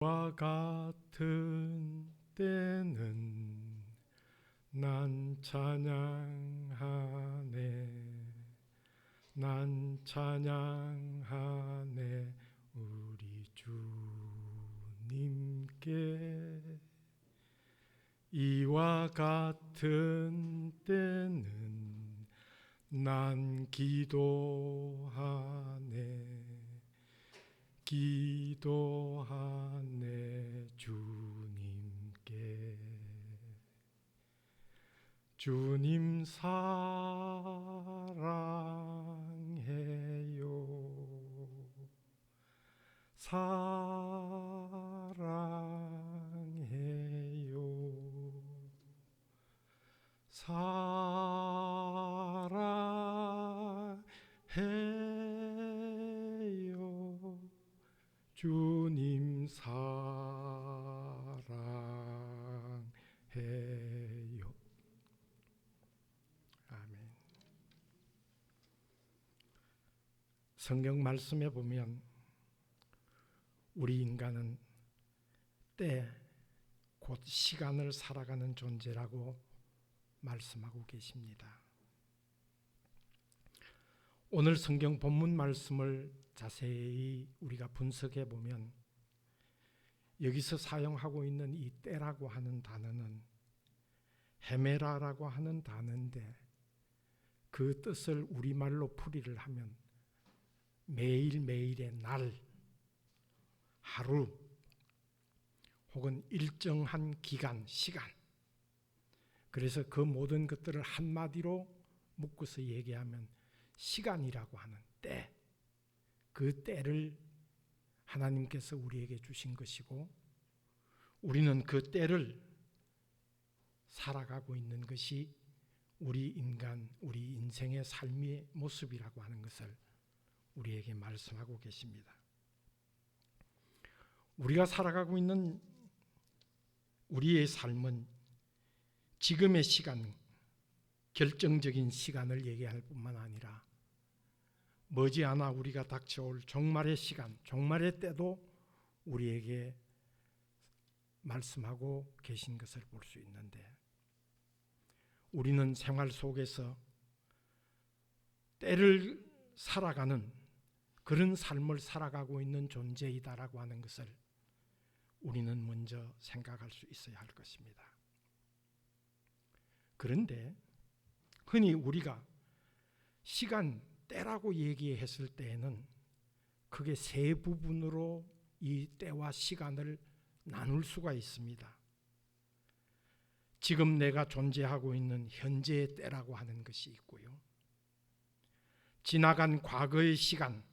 와 같은 때는 난 찬양하네, 난 찬양하네 우리 주님께. 이와 같은 때는 난 기도하네, 기도하네 주님께. 주님 사랑해요, 사랑해요, 사랑해요. 주님 사랑해요. 아멘. 성경 말씀에 보면 우리 인간은 때, 곧 시간을 살아가는 존재라고 말씀하고 계십니다. 오늘 성경 본문 말씀을 자세히 우리가 분석해 보면 여기서 사용하고 있는 이 때라고 하는 단어는 헤메라라고 하는 단어인데, 그 뜻을 우리말로 풀이를 하면 매일매일의 날, 하루, 혹은 일정한 기간, 시간. 그래서 그 모든 것들을 한마디로 묶어서 얘기하면 시간이라고 하는 때, 그 때를 하나님께서 우리에게 주신 것이고, 우리는 그 때를 살아가고 있는 것이 우리 인간, 우리 인생의 삶의 모습이라고 하는 것을 우리에게 말씀하고 계십니다. 우리가 살아가고 있는 우리의 삶은 지금의 시간, 결정적인 시간을 얘기할 뿐만 아니라 머지않아 우리가 닥쳐올 종말의 시간, 종말의 때도 우리에게 말씀하고 계신 것을 볼 수 있는데, 우리는 생활 속에서 때를 살아가는 그런 삶을 살아가고 있는 존재이다라고 하는 것을 우리는 먼저 생각할 수 있어야 할 것입니다. 그런데 흔히 우리가 시간, 때라고 얘기했을 때에는 크게 세 부분으로 이 때와 시간을 나눌 수가 있습니다. 지금 내가 존재하고 있는 현재의 때라고 하는 것이 있고요, 지나간 과거의 시간,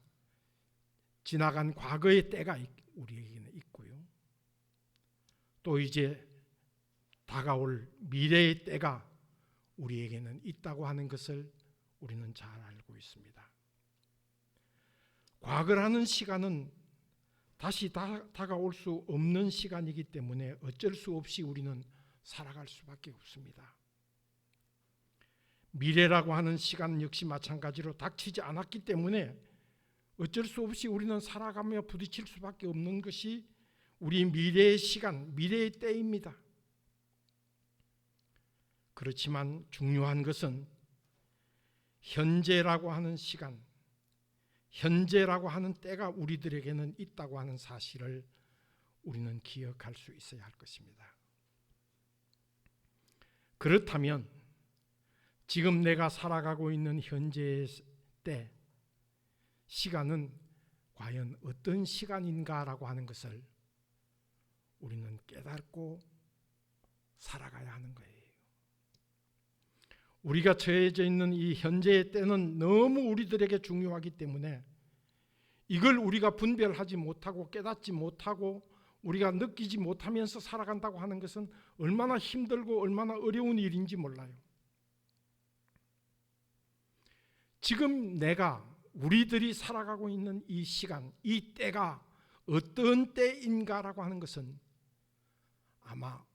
지나간 과거의 때가 우리에게는 있고요, 또 이제 다가올 미래의 때가 우리에게는 있다고 하는 것을 우리는 잘 알고 있습니다. 과거라는 시간은 다시 다가올 수 없는 시간이기 때문에 어쩔 수 없이 우리는 살아갈 수밖에 없습니다. 미래라고 하는 시간 역시 마찬가지로 닥치지 않았기 때문에 어쩔 수 없이 우리는 살아가며 부딪힐 수밖에 없는 것이 우리 미래의 시간, 미래의 때입니다. 그렇지만 중요한 것은 현재라고 하는 시간, 현재라고 하는 때가 우리들에게는 있다고 하는 사실을 우리는 기억할 수 있어야 할 것입니다. 그렇다면 지금 내가 살아가고 있는 현재의 때, 시간은 과연 어떤 시간인가라고 하는 것을 우리는 깨닫고 살아가야 하는 거예요. 우리가 처해져 있는 이 현재의 때는 너무 우리들에게 중요하기 때문에 이걸 우리가 분별하지 못하고 깨닫지 못하고 우리가 느끼지 못하면서 살아간다고 하는 것은 얼마나 힘들고 얼마나 어려운 일인지 몰라요. 지금 우리들이 살아가고 있는 이 시간, 이 때가 어떤 때인가라고 하는 것은 아마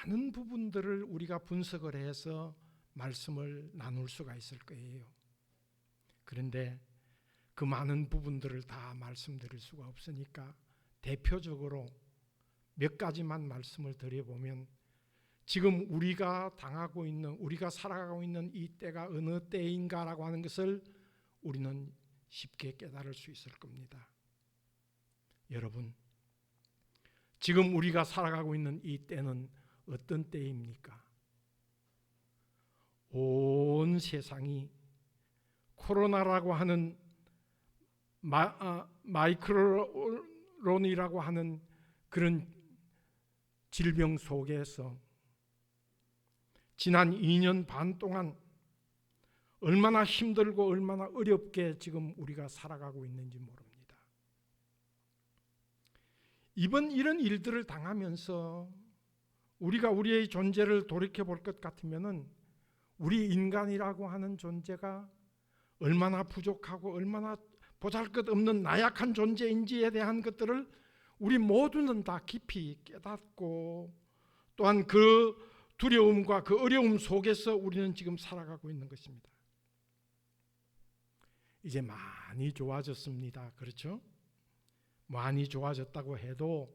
많은 부분들을 우리가 분석을 해서 말씀을 나눌 수가 있을 거예요. 그런데 그 많은 부분들을 다 말씀드릴 수가 없으니까 대표적으로 몇 가지만 말씀을 드려보면, 지금 우리가 당하고 있는, 우리가 살아가고 있는 이 때가 어느 때인가라고 하는 것을 우리는 쉽게 깨달을 수 있을 겁니다. 여러분, 지금 우리가 살아가고 있는 이 때는 어떤 때입니까? 온 세상이 코로나라고 하는 마이크론이라고 하는 그런 질병 속에서 지난 2년 반 동안 얼마나 힘들고 얼마나 어렵게 지금 우리가 살아가고 있는지 모릅니다. 이런 일들을 당하면서 우리가 우리의 존재를 돌이켜볼 것 같으면은 우리 인간이라고 하는 존재가 얼마나 부족하고 얼마나 보잘것없는 나약한 존재인지에 대한 것들을 우리 모두는 다 깊이 깨닫고, 또한 그 두려움과 그 어려움 속에서 우리는 지금 살아가고 있는 것입니다. 이제 많이 좋아졌습니다. 그렇죠? 많이 좋아졌다고 해도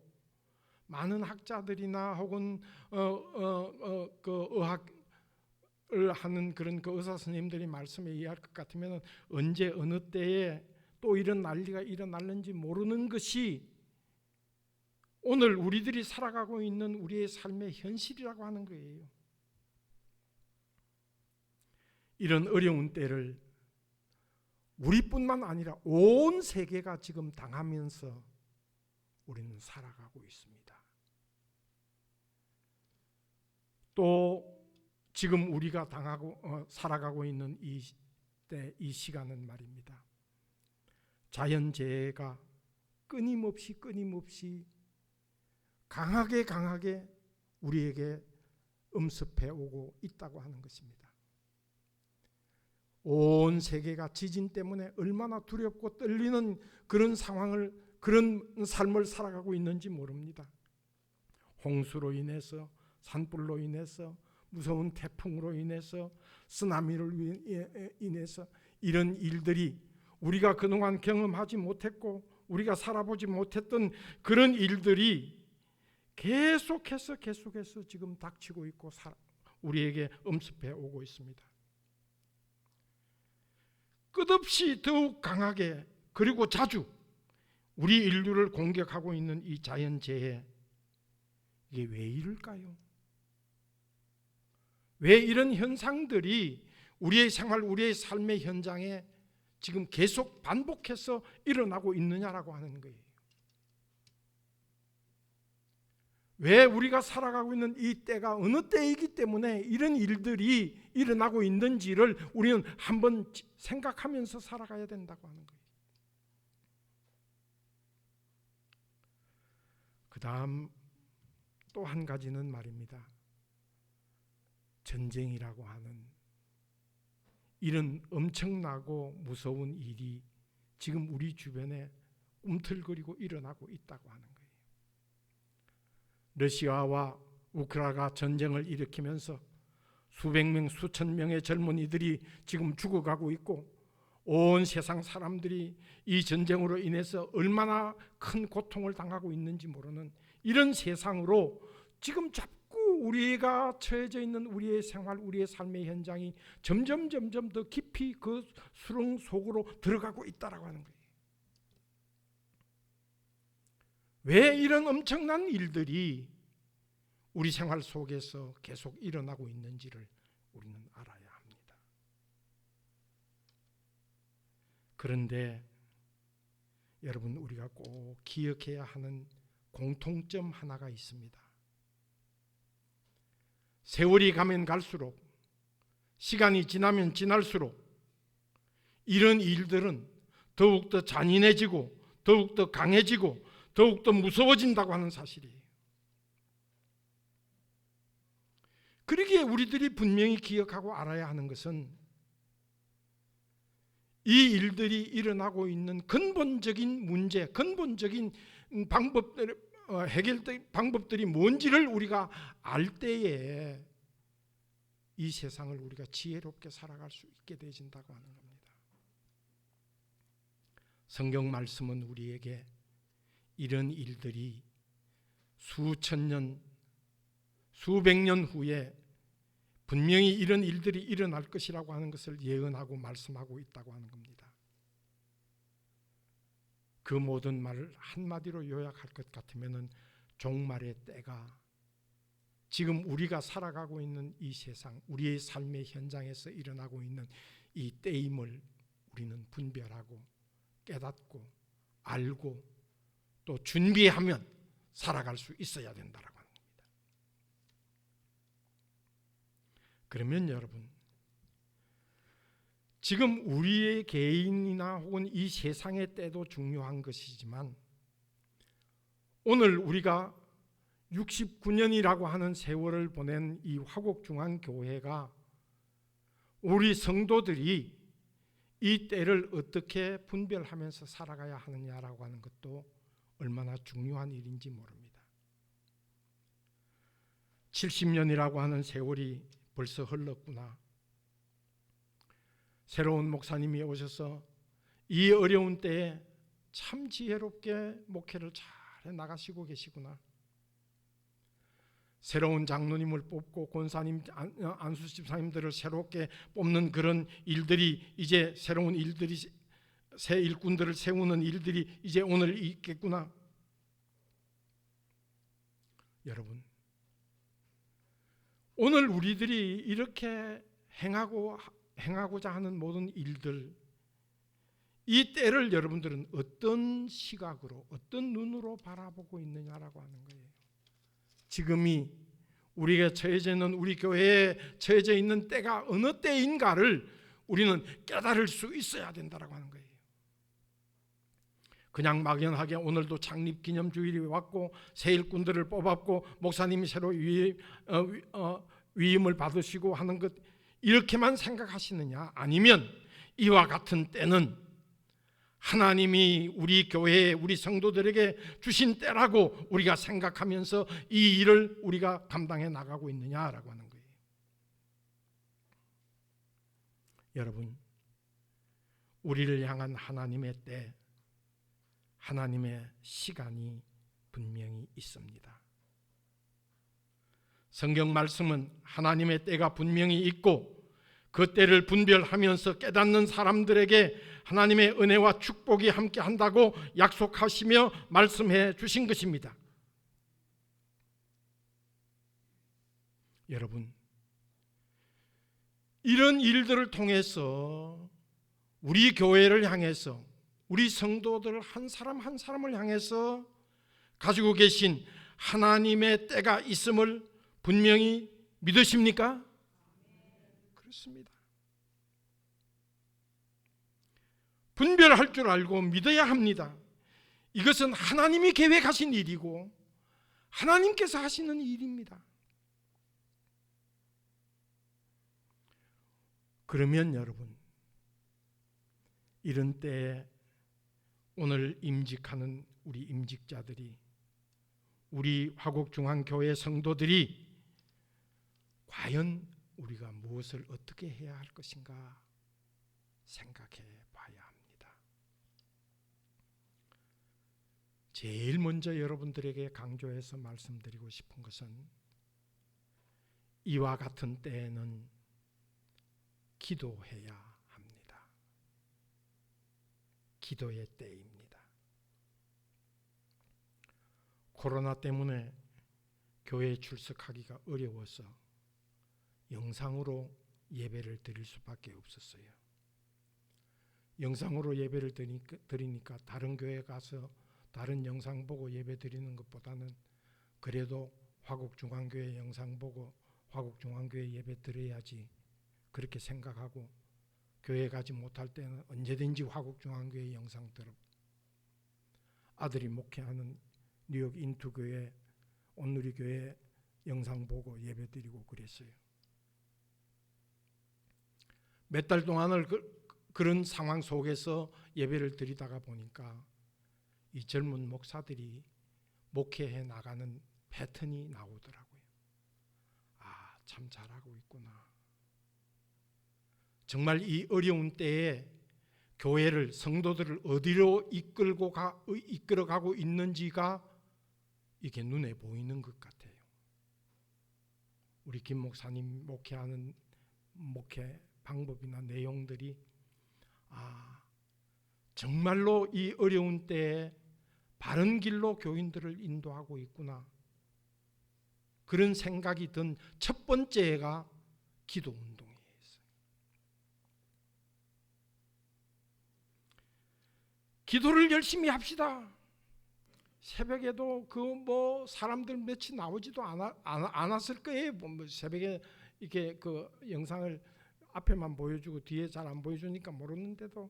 많은 학자들이나 혹은 그 의학을 하는 그런 그 의사 선생님들이 말씀에 의할 것 같으면 언제 어느 때에 또 이런 난리가 일어날는지 모르는 것이 오늘 우리들이 살아가고 있는 우리의 삶의 현실이라고 하는 거예요. 이런 어려운 때를 우리뿐만 아니라 온 세계가 지금 당하면서 우리는 살아가고 있습니다. 또 지금 우리가 살아가고 있는 이 때, 이 시간은 말입니다, 자연재해가 끊임없이 강하게 우리에게 엄습해 오고 있다고 하는 것입니다. 온 세계가 지진 때문에 얼마나 두렵고 떨리는 그런 상황을, 그런 삶을 살아가고 있는지 모릅니다. 홍수로 인해서, 산불로 인해서, 무서운 태풍으로 인해서, 쓰나미로 인해서 이런 일들이 우리가 그동안 경험하지 못했고 우리가 살아보지 못했던 그런 일들이 계속해서 지금 닥치고 있고 우리에게 엄습해 오고 있습니다. 끝없이 더욱 강하게 그리고 자주 우리 인류를 공격하고 있는 이 자연재해, 이게 왜 이럴까요? 왜 이런 현상들이 우리의 생활, 우리의 삶의 현장에 지금 계속 반복해서 일어나고 있느냐라고 하는 거예요. 왜 우리가 살아가고 있는 이 때가 어느 때이기 때문에 이런 일들이 일어나고 있는지를 우리는 한번 생각하면서 살아가야 된다고 하는 거예요. 그 다음 또 한 가지는 말입니다, 전쟁이라고 하는 이런 엄청나고 무서운 일이 지금 우리 주변에 꿈틀거리고 일어나고 있다고 하는 거예요. 러시아와 우크라이나가 전쟁을 일으키면서 수백 명, 수천 명의 젊은이들이 지금 죽어가고 있고, 온 세상 사람들이 이 전쟁으로 인해서 얼마나 큰 고통을 당하고 있는지 모르는 이런 세상으로 지금 자꾸 우리가 처해져 있는 우리의 생활, 우리의 삶의 현장이 점점 더 깊이 그 수렁 속으로 들어가고 있다라고 하는 거예요. 왜 이런 엄청난 일들이 우리 생활 속에서 계속 일어나고 있는지를 우리는 알아야 합니다. 그런데 여러분, 우리가 꼭 기억해야 하는 공통점 하나가 있습니다. 세월이 가면 갈수록, 시간이 지나면 지날수록 이런 일들은 더욱더 잔인해지고 더욱더 강해지고 더욱더 무서워진다고 하는 사실이에요. 그러기에 우리들이 분명히 기억하고 알아야 하는 것은 이 일들이 일어나고 있는 근본적인 문제, 근본적인 해결 방법들이 뭔지를 우리가 알 때에 이 세상을 우리가 지혜롭게 살아갈 수 있게 되어진다고 하는 겁니다. 성경 말씀은 우리에게 이런 일들이 수천 년, 수백 년 후에 분명히 이런 일들이 일어날 것이라고 하는 것을 예언하고 말씀하고 있다고 하는 겁니다. 그 모든 말을 한마디로 요약할 것 같으면 종말의 때가 지금 우리가 살아가고 있는 이 세상, 우리의 삶의 현장에서 일어나고 있는 이 때임을 우리는 분별하고 깨닫고 알고 또 준비하면 살아갈 수 있어야 된다라고 하는 겁니다. 그러면 여러분, 지금 우리의 개인이나 혹은 이 세상의 때도 중요한 것이지만 오늘 우리가 69년이라고 하는 세월을 보낸 이 화곡중앙교회가 우리 성도들이 이 때를 어떻게 분별하면서 살아가야 하느냐라고 하는 것도 얼마나 중요한 일인지 모릅니다. 70년이라고 하는 세월이 벌써 흘렀구나. 새로운 목사님이 오셔서 이 어려운 때에 참 지혜롭게 목회를 잘 나가시고 계시구나. 새로운 장로님을 뽑고 권사님, 안수 집사님들을 새롭게 뽑는 그런 일들이 이제 새로운 일들이 새 일꾼들을 세우는 일들이 이제 오늘 있겠구나. 여러분, 오늘 우리들이 이렇게 행하고자 하는 모든 일들, 이 때를 여러분들은 어떤 시각으로, 어떤 눈으로 바라보고 있느냐라고 하는 거예요. 지금이 우리가 처해져 있는, 우리 교회에 처해져 있는 때가 어느 때인가를 우리는 깨달을 수 있어야 된다라고 하는 거예요. 그냥 막연하게 오늘도 창립기념주일이 왔고 새 일꾼들을 뽑았고 목사님이 새로 위임을 받으시고 하는 것, 이렇게만 생각하시느냐? 아니면 이와 같은 때는 하나님이 우리 교회에 우리 성도들에게 주신 때라고 우리가 생각하면서 이 일을 우리가 감당해 나가고 있느냐라고 하는 거예요. 여러분, 우리를 향한 하나님의 때, 하나님의 시간이 분명히 있습니다. 성경 말씀은 하나님의 때가 분명히 있고 그 때를 분별하면서 깨닫는 사람들에게 하나님의 은혜와 축복이 함께 한다고 약속하시며 말씀해 주신 것입니다. 여러분, 이런 일들을 통해서 우리 교회를 향해서, 우리 성도들 한 사람 한 사람을 향해서 가지고 계신 하나님의 때가 있음을 분명히 믿으십니까? 그렇습니다. 분별할 줄 알고 믿어야 합니다. 이것은 하나님이 계획하신 일이고 하나님께서 하시는 일입니다. 그러면 여러분, 이런 때에 오늘 임직하는 우리 임직자들이, 우리 화곡중앙교회 성도들이 과연 우리가 무엇을 어떻게 해야 할 것인가 생각해 봐야 합니다. 제일 먼저 여러분들에게 강조해서 말씀드리고 싶은 것은 이와 같은 때에는 기도해야 합니다. 기도의 때입니다. 코로나 때문에 교회에 출석하기가 어려워서 영상으로 예배를 드릴 수밖에 없었어요. 영상으로 예배를 드리니까 다른 교회 가서 다른 영상 보고 예배 드리는 것보다는 그래도 화곡중앙교회 영상 보고 화곡중앙교회 예배 드려야지 그렇게 생각하고, 교회 가지 못할 때는 언제든지 화곡중앙교회 영상 들어, 아들이 목회하는 뉴욕 인투교회 온누리교회 영상 보고 예배 드리고 그랬어요. 몇 달 동안을 그런 상황 속에서 예배를 드리다가 보니까 이 젊은 목사들이 목회해 나가는 패턴이 나오더라고요. 아, 참 잘하고 있구나. 정말 이 어려운 때에 교회를, 성도들을 어디로 이끌어가고 있는지가 이게 눈에 보이는 것 같아요. 우리 김 목사님 목회하는 목회 방법이나 내용들이 정말로 이 어려운 때에 바른 길로 교인들을 인도하고 있구나, 그런 생각이 든 첫 번째가 기도 운동이었어요. 기도를 열심히 합시다. 새벽에도 사람들 며칠 나오지도 않았을 거예요. 새벽에 이렇게 그 영상을 앞에만 보여주고 뒤에 잘 안 보여주니까 모르는데도,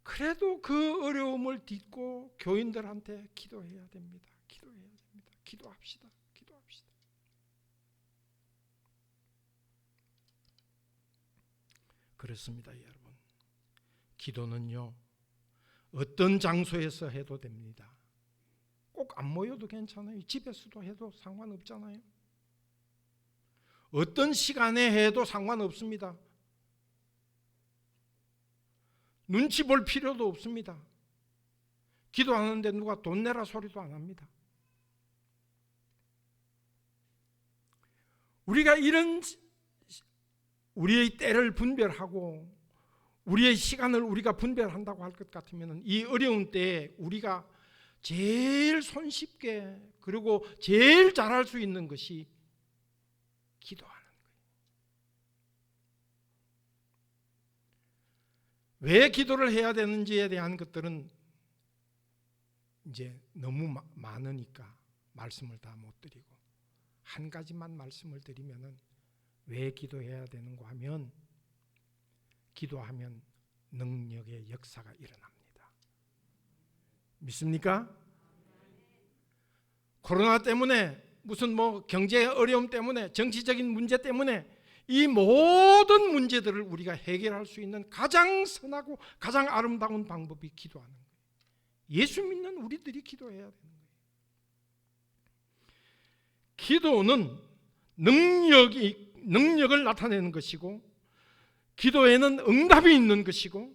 그래도 그 어려움을 딛고 교인들한테 기도해야 됩니다. 기도해야 됩니다. 기도합시다. 기도합시다. 그렇습니다, 여러분. 기도는요, 어떤 장소에서 해도 됩니다. 꼭 안 모여도 괜찮아요. 집에서도 해도 상관없잖아요. 어떤 시간에 해도 상관없습니다. 눈치 볼 필요도 없습니다. 기도하는데 누가 돈 내라 소리도 안 합니다. 우리가 이런 우리의 때를 분별하고 우리의 시간을 우리가 분별한다고 할 것 같으면, 이 어려운 때에 우리가 제일 손쉽게 그리고 제일 잘할 수 있는 것이 기도하는 거예요. 왜 기도를 해야 되는지에 대한 것들은 이제 너무 많으니까 말씀을 다 못 드리고, 한 가지만 말씀을 드리면은, 왜 기도해야 되는가 하면, 기도하면 능력의 역사가 일어납니다. 믿습니까? 코로나 때문에, 무슨 경제 어려움 때문에, 정치적인 문제 때문에, 이 모든 문제들을 우리가 해결할 수 있는 가장 선하고 가장 아름다운 방법이 기도하는 거예요. 예수 믿는 우리들이 기도해야 되는 거예요. 기도는 능력을 나타내는 것이고, 기도에는 응답이 있는 것이고,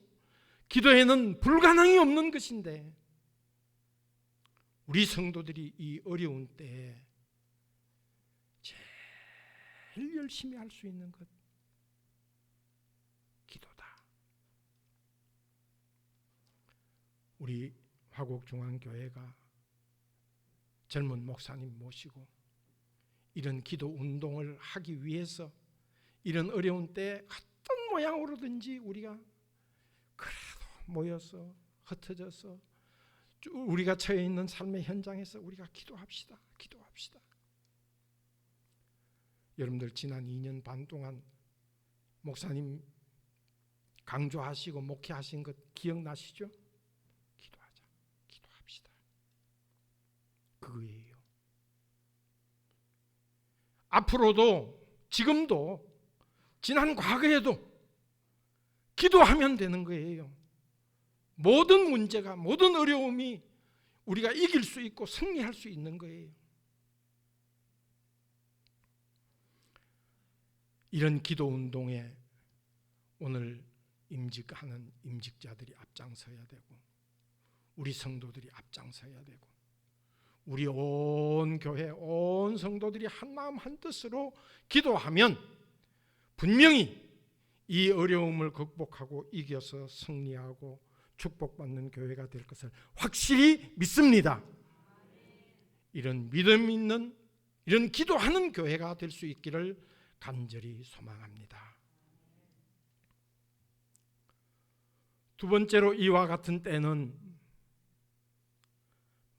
기도에는 불가능이 없는 것인데, 우리 성도들이 이 어려운 때에 제일 열심히 할 수 있는 것, 기도다. 우리 화곡중앙교회가 젊은 목사님 모시고 이런 기도 운동을 하기 위해서, 이런 어려운 때 어떤 모양으로든지 우리가 그래도 모여서 흩어져서 우리가 처해 있는 삶의 현장에서 우리가 기도합시다. 기도합시다. 여러분들 지난 2년 반 동안 목사님 강조하시고 목회하신 것 기억나시죠? 기도하자. 기도합시다. 그거예요. 앞으로도, 지금도, 지난 과거에도 기도하면 되는 거예요. 모든 문제가, 모든 어려움이 우리가 이길 수 있고 승리할 수 있는 거예요. 이런 기도 운동에 오늘 임직하는 임직자들이 앞장서야 되고, 우리 성도들이 앞장서야 되고, 우리 온 교회, 온 성도들이 한 마음 한 뜻으로 기도하면 분명히 이 어려움을 극복하고 이겨서 승리하고 축복받는 교회가 될 것을 확실히 믿습니다. 이런 믿음 있는, 이런 기도하는 교회가 될 수 있기를 간절히 소망합니다. 두 번째로, 이와 같은 때는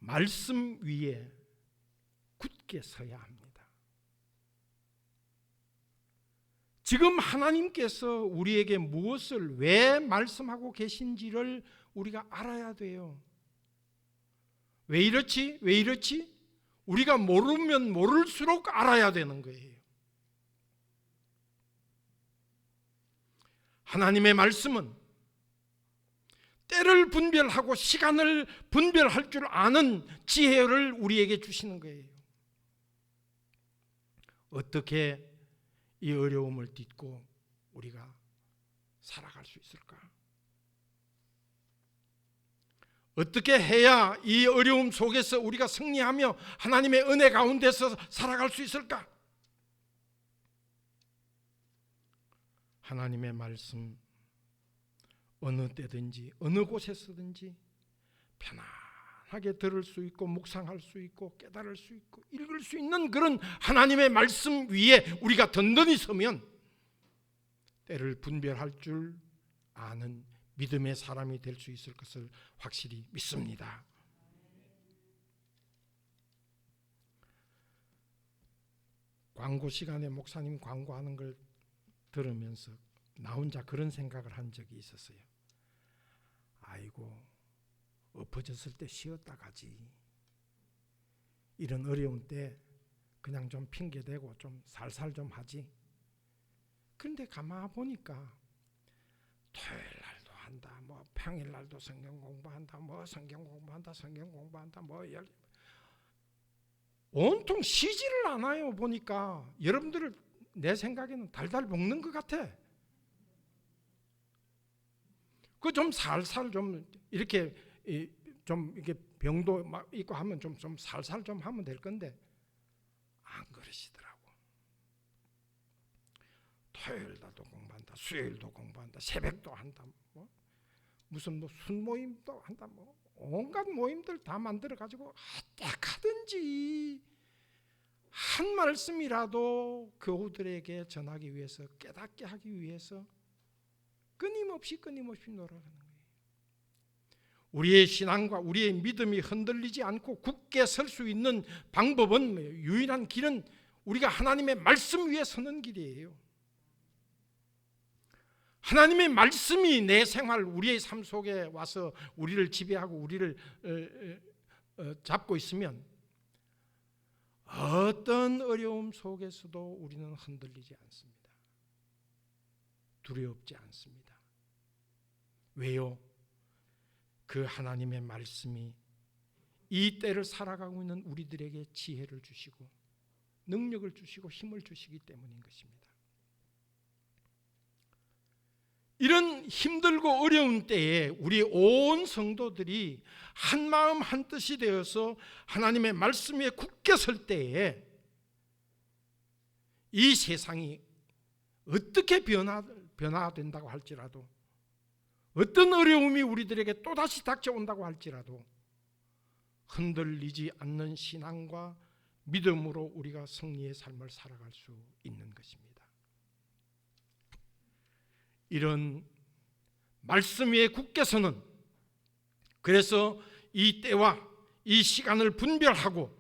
말씀 위에 굳게 서야 합니다. 지금 하나님께서 우리에게 무엇을 왜 말씀하고 계신지를 우리가 알아야 돼요. 왜 이렇지? 왜 이렇지? 우리가 모르면 모를수록 알아야 되는 거예요. 하나님의 말씀은 때를 분별하고 시간을 분별할 줄 아는 지혜를 우리에게 주시는 거예요. 어떻게 이 어려움을 딛고 우리가 살아갈 수 있을까? 어떻게 해야 이 어려움 속에서 우리가 승리하며 하나님의 은혜 가운데서 살아갈 수 있을까? 하나님의 말씀 어느 때든지 어느 곳에서든지 편안하게 들을 수 있고 묵상할 수 있고 깨달을 수 있고 읽을 수 있는 그런 하나님의 말씀 위에 우리가 든든히 서면 때를 분별할 줄 아는 믿음의 사람이 될 수 있을 것을 확실히 믿습니다. 광고 시간에 목사님 광고하는 걸 들으면서 나 혼자 그런 생각을 한 적이 있었어요. 아이고, 엎어졌을 때 쉬었다 가지. 이런 어려운 때 그냥 좀 핑계대고 좀 살살 좀 하지. 그런데 가만 보니까 토요일 날도 한다, 뭐 평일 날도 성경 공부한다, 뭐 성경 공부한다, 성경 공부한다, 뭐 온통 쉬지를 않아요. 보니까 여러분들을 내 생각에는 달달 볶는 것 같아. 그 좀 살살 좀 이렇게 좀 이렇게 병도 막 있고 하면 좀 살살 좀 하면 될 건데 안 그러시더라고. 토요일 날도 공부한다, 수요일도 공부한다, 새벽도 한다, 뭐 무슨 뭐 순모임도 한다, 뭐 온갖 모임들 다 만들어 가지고 어떻게든지 한 말씀이라도 교우들에게 전하기 위해서, 깨닫게 하기 위해서 끊임없이 돌아가는 거예요. 우리의 신앙과 우리의 믿음이 흔들리지 않고 굳게 설 수 있는 방법은, 유일한 길은 우리가 하나님의 말씀 위에 서는 길이에요. 하나님의 말씀이 내 생활, 우리의 삶 속에 와서 우리를 지배하고 우리를 잡고 있으면 어떤 어려움 속에서도 우리는 흔들리지 않습니다. 두렵지 않습니다. 왜요? 그 하나님의 말씀이 이 때를 살아가고 있는 우리들에게 지혜를 주시고 능력을 주시고 힘을 주시기 때문인 것입니다. 이런 힘들고 어려운 때에 우리 온 성도들이 한 마음 한 뜻이 되어서 하나님의 말씀 위에 굳게 설 때에 이 세상이 어떻게 변화된다고 할지라도, 어떤 어려움이 우리들에게 또다시 닥쳐온다고 할지라도 흔들리지 않는 신앙과 믿음으로 우리가 승리의 삶을 살아갈 수 있는 것입니다. 이런 말씀 위에 굳게 서는, 그래서 이 때와 이 시간을 분별하고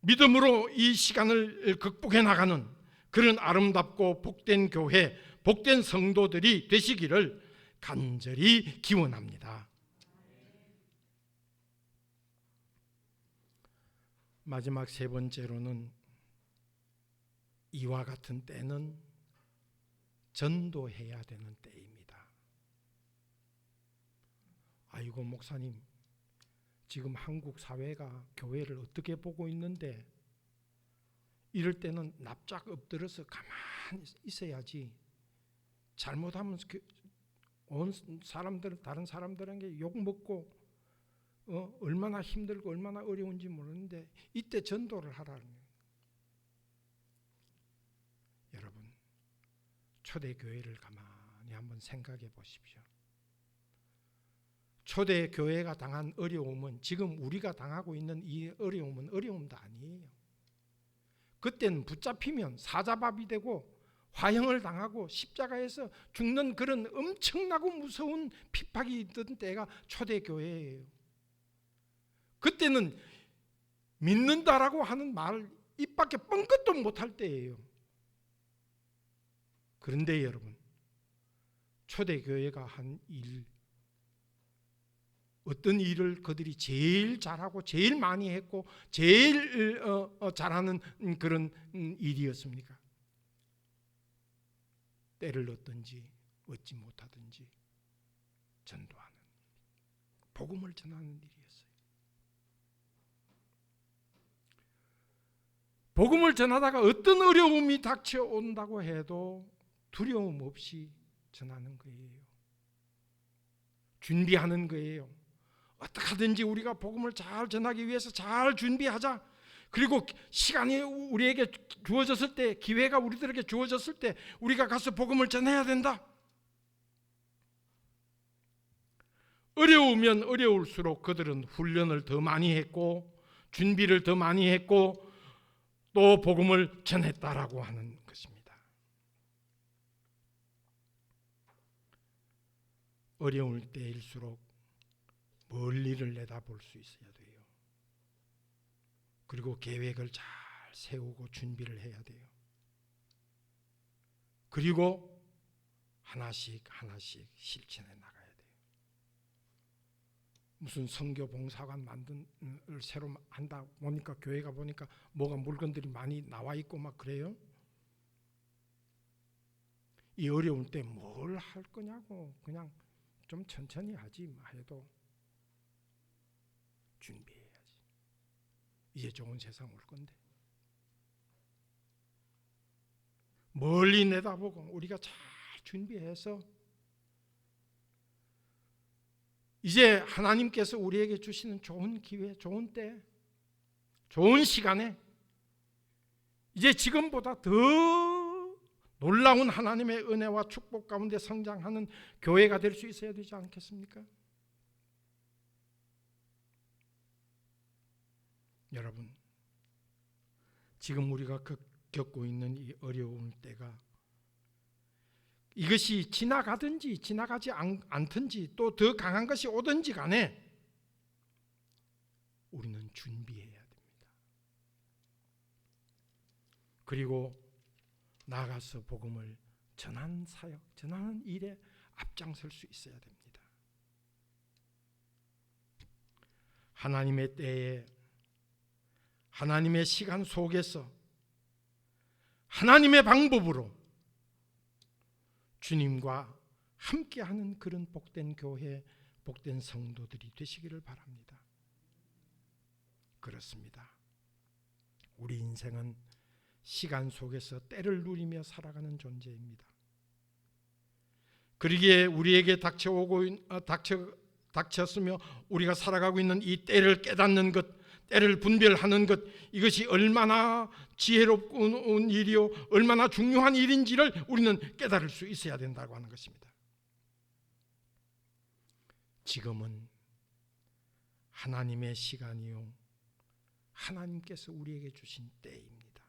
믿음으로 이 시간을 극복해 나가는 그런 아름답고 복된 교회, 복된 성도들이 되시기를 간절히 기원합니다. 마지막 세 번째로는 이와 같은 때는 전도해야 되는 때입니다. 아이고 목사님, 지금 한국 사회가 교회를 어떻게 보고 있는데 이럴 때는 납작 엎드려서 가만히 있어야지, 잘못하면 온 사람들, 다른 사람들에게 욕먹고 얼마나 힘들고 얼마나 어려운지 모르는데 이때 전도를 하라는 거예요. 여러분, 초대교회를 가만히 한번 생각해 보십시오. 초대교회가 당한 어려움은 지금 우리가 당하고 있는 이 어려움은 어려움도 아니에요. 그때는 붙잡히면 사자밥이 되고 화형을 당하고 십자가에서 죽는 그런 엄청나고 무서운 핍박이 있던 때가 초대교회예요. 그때는 믿는다라고 하는 말 입 밖에 뻥끗도 못할 때예요. 그런데 여러분, 초대교회가 한 일, 어떤 일을 그들이 제일 잘하고 제일 많이 했고 제일 잘하는 그런 일이었습니까? 때를 얻든지 얻지 못하든지 전도하는, 복음을 전하는 일이었어요. 복음을 전하다가 어떤 어려움이 닥쳐온다고 해도 두려움 없이 전하는 거예요. 준비하는 거예요. 어떻게 하든지 우리가 복음을 잘 전하기 위해서 잘 준비하자. 그리고 시간이 우리에게 주어졌을 때, 기회가 우리들에게 주어졌을 때 우리가 가서 복음을 전해야 된다. 어려우면 어려울수록 그들은 훈련을 더 많이 했고 준비를 더 많이 했고 또 복음을 전했다라고 하는 것입니다. 어려울 때일수록 멀리를 내다볼 수 있어야 돼요. 그리고 계획을 잘 세우고 준비를 해야 돼요. 그리고 하나씩 하나씩 실천해 나가야 돼요. 무슨 선교 봉사관 새로 한다 보니까 교회가 보니까 뭐가 물건들이 많이 나와 있고 막 그래요. 이 어려울 때 뭘 할 거냐고 그냥 좀 천천히 하지 해도 준비해야지. 이제 좋은 세상 올 건데 멀리 내다보고 우리가 잘 준비해서 이제 하나님께서 우리에게 주시는 좋은 기회, 좋은 때, 좋은 시간에 이제 지금보다 더 놀라운 하나님의 은혜와 축복 가운데 성장하는 교회가 될 수 있어야 되지 않겠습니까? 여러분, 지금 우리가 겪고 있는 이 어려운 때가 이것이 지나가든지 지나가지 않든지 또 더 강한 것이 오든지 간에 우리는 준비해야 됩니다. 그리고 나가서 복음을 전하는 사역, 전하는 일에 앞장설 수 있어야 됩니다. 하나님의 때에 하나님의 시간 속에서 하나님의 방법으로 주님과 함께하는 그런 복된 교회, 복된 성도들이 되시기를 바랍니다. 그렇습니다. 우리 인생은 시간 속에서 때를 누리며 살아가는 존재입니다. 그러기에 우리에게 닥쳤으며 우리가 살아가고 있는 이 때를 깨닫는 것, 때를 분별하는 것, 이것이 얼마나 지혜롭은 일이요 얼마나 중요한 일인지를 우리는 깨달을 수 있어야 된다고 하는 것입니다. 지금은 하나님의 시간이요 하나님께서 우리에게 주신 때입니다.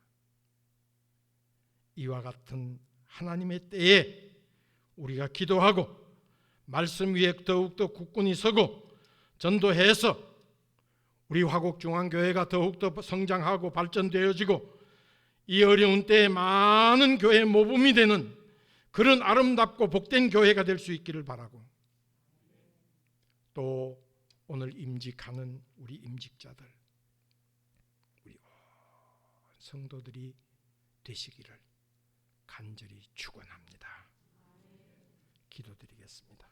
이와 같은 하나님의 때에 우리가 기도하고 말씀 위에 더욱더 굳건히 서고 전도해서 우리 화곡중앙교회가 더욱더 성장하고 발전되어지고 이 어려운 때에 많은 교회의 모범이 되는 그런 아름답고 복된 교회가 될 수 있기를 바라고, 또 오늘 임직하는 우리 임직자들, 우리 온 성도들이 되시기를 간절히 축원합니다. 기도드리겠습니다.